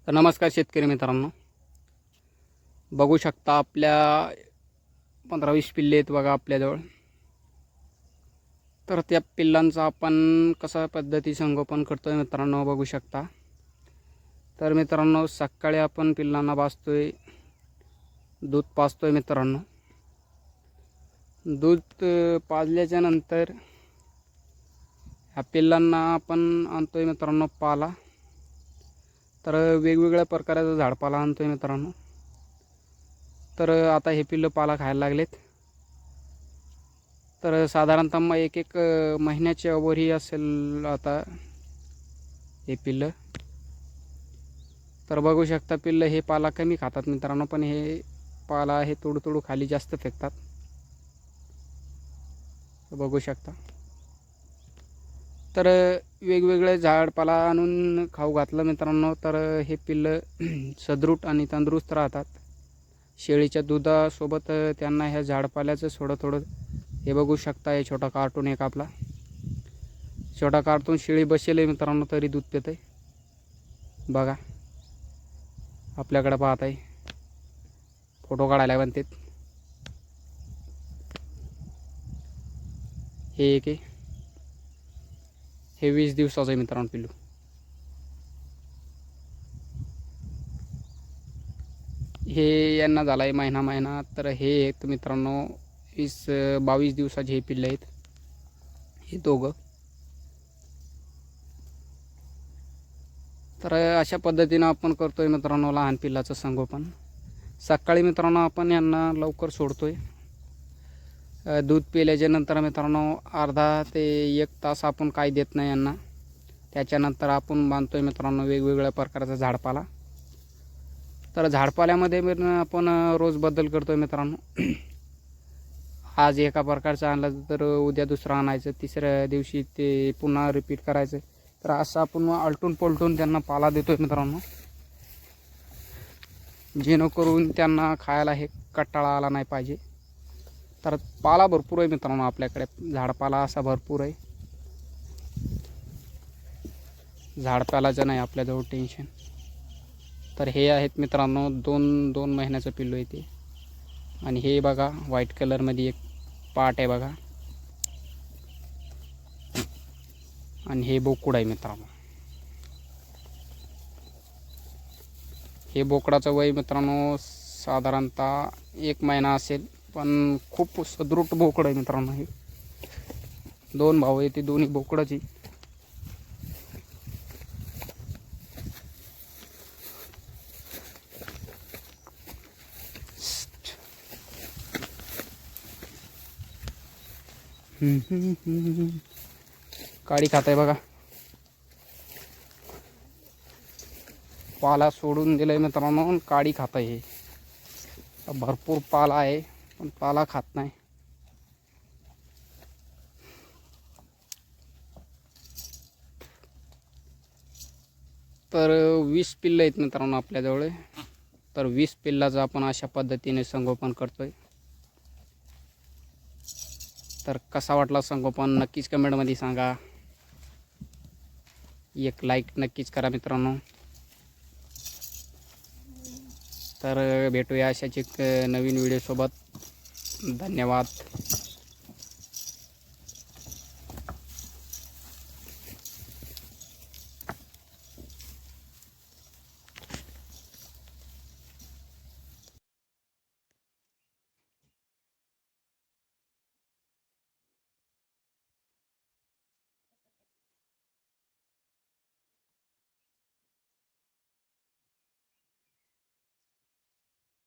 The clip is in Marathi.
तर नमस्कार शेतकरी मित्रांनो, बघू शकता आपल्या 15-20 पिल्ले आहेत बघा आपल्याजवळ. तर त्या पिल्लांचं आपण कशा पद्धती संगोपन करतोय मित्रांनो बघू शकता. तर मित्रांनो, सकाळी आपण पिल्लांना पाजतोय, दूध पाजतोय मित्रांनो. दूध पाजल्याच्या नंतर ह्या पिल्लांना आपण आणतोय मित्रांनो पाला. तर वेगवेगळ्या प्रकारचा झाडपाला आणतोय मित्रांनो. तर आता हे पिल्लं पाला खायला लागलेत. तर साधारणतः मग एक महिन्याच्या वरही असेल आता हे पिल्लं. तर बघू शकता पिल्लं हे पाला कमी खातात मित्रांनो, पण हे पाला हे तोडू खाली जास्त फेकतात. बघू शकता. तर वेगवेगळे झाडपाला आणून खाऊ घातलं मित्रांनो, तर हे पिल्लं सदृढ आणि तंदुरुस्त राहतात. शेळीच्या दुधासोबत त्यांना ह्या झाडपाल्याचं थोडं हे बघू शकता. हे छोटा कार्टून एक आपला छोटा कार्टून शेळी बसेल आहे मित्रांनो, तरी दूध पिते बघा. आपल्याकडे पाहत आहे, फोटो काढायला बनते. हे एक आहे, हे 20 दिवसाचं आहे मित्रांनो पिल्लू. हे यांना झाला आहे महिना. तर हे आहेत मित्रांनो 22 दिवसाचे हे पिल्ले आहेत, हे दोघं. तर अशा पद्धतीनं आपण करतोय मित्रांनो लहान पिल्लाचं संगोपन. सकाळी मित्रांनो आपण यांना लवकर सोडतोय. दूध पिल्याच्या नंतर मित्रांनो अर्धा ते 1 तास आपण काही देत नाही यांना. त्याच्यानंतर आपण बांधतोय मित्रांनो वेगवेगळ्या प्रकारचा झाडपाला. तर झाडपाल्यामध्ये आपण रोज बदल करतोय मित्रांनो. आज एका प्रकारचं आणलं तर उद्या दुसरं आणायचं, तिसऱ्या दिवशी ते पुन्हा रिपीट करायचं. तर असं आपण आलटून पलटून त्यांना पाला देतोय मित्रांनो, जेणेकरून त्यांना खायला हे कंटाळा आला नाही पाहिजे. तर पाला भरपूर आहे मित्रांनो आपल्याकडे, झाडपाला असा भरपूर आहे. झाडपालाचं नाही आपल्याजवळ टेन्शन. तर हे आहेत मित्रांनो 2 महिन्याचं पिल्लू आहे ते. आणि हे बघा व्हाईट कलरमध्ये एक पाट आहे बघा. आणि हे बोकुड आहे मित्रांनो. हे बोकडाचं वय मित्रांनो साधारणतः 1 महिना असेल, पण खूप सदृढ बोकड आहे मित्रांनो. हे 2 भाऊ आहे, ते दोन्ही बोकडाची. काडी खात आहे बघा. पाला सोडून दिलाय मित्रांनो, काडी खात आहे. हे भरपूर पाला आहे पण पाला खात नाही. तर 20 पिल्लं आहेत मित्रांनो आपल्याजवळ. तर 20 पिल्लाचं आपण अशा पद्धतीने संगोपन करतोय. तर कसा वाटला संगोपन नक्कीच कमेंटमध्ये सांगा. एक लाईक नक्कीच करा मित्रांनो. तर भेटूया अशाच एक नवीन व्हिडिओसोबत. धन्यवाद.